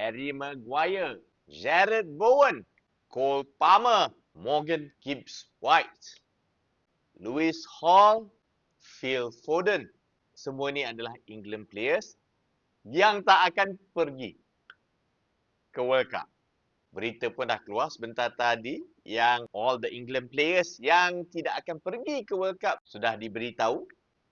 Harry Maguire, Jared Bowen, Cole Palmer, Morgan Gibbs-White, Lewis Hall, Phil Foden. Semua ni adalah England players yang tak akan pergi ke World Cup. Berita pun dah keluar sebentar tadi yang all the England players yang tidak akan pergi ke World Cup sudah diberitahu.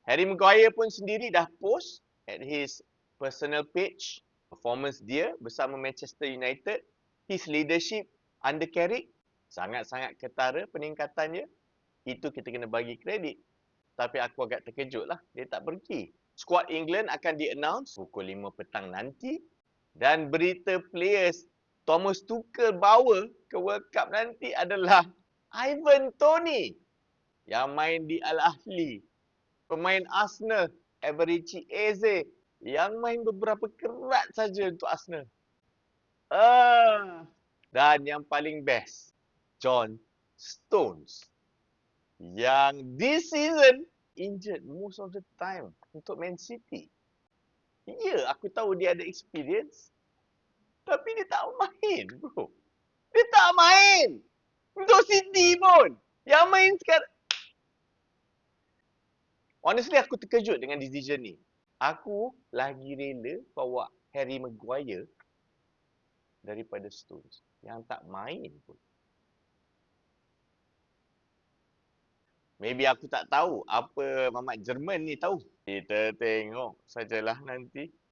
Harry Maguire pun sendiri dah post at his personal page performance dia bersama Manchester United. His leadership under Carrick sangat-sangat ketara peningkatannya. Itu kita kena bagi kredit. Tapi aku agak terkejut lah, dia tak pergi. Squad England akan di-announce pukul 5 petang nanti. Dan berita players Thomas Tuchel bawa ke World Cup nanti adalah Ivan Toney yang main di Al-Ahli. Pemain Arsenal, Eberechi Eze yang main beberapa kerat saja untuk Arsenal. Dan yang paling best, John Stones yang this season injured most of the time untuk Man City. Ya, aku tahu dia ada experience. Tapi dia tak main, bro. Dia tak main. Untuk City pun. Yang main sekarang. Honestly, aku terkejut dengan decision ni. Aku lagi rela bawa Harry Maguire daripada Stones. Yang tak main pun. Maybe aku tak tahu apa Mamat Jerman ni tahu. Kita tengok sajalah nanti.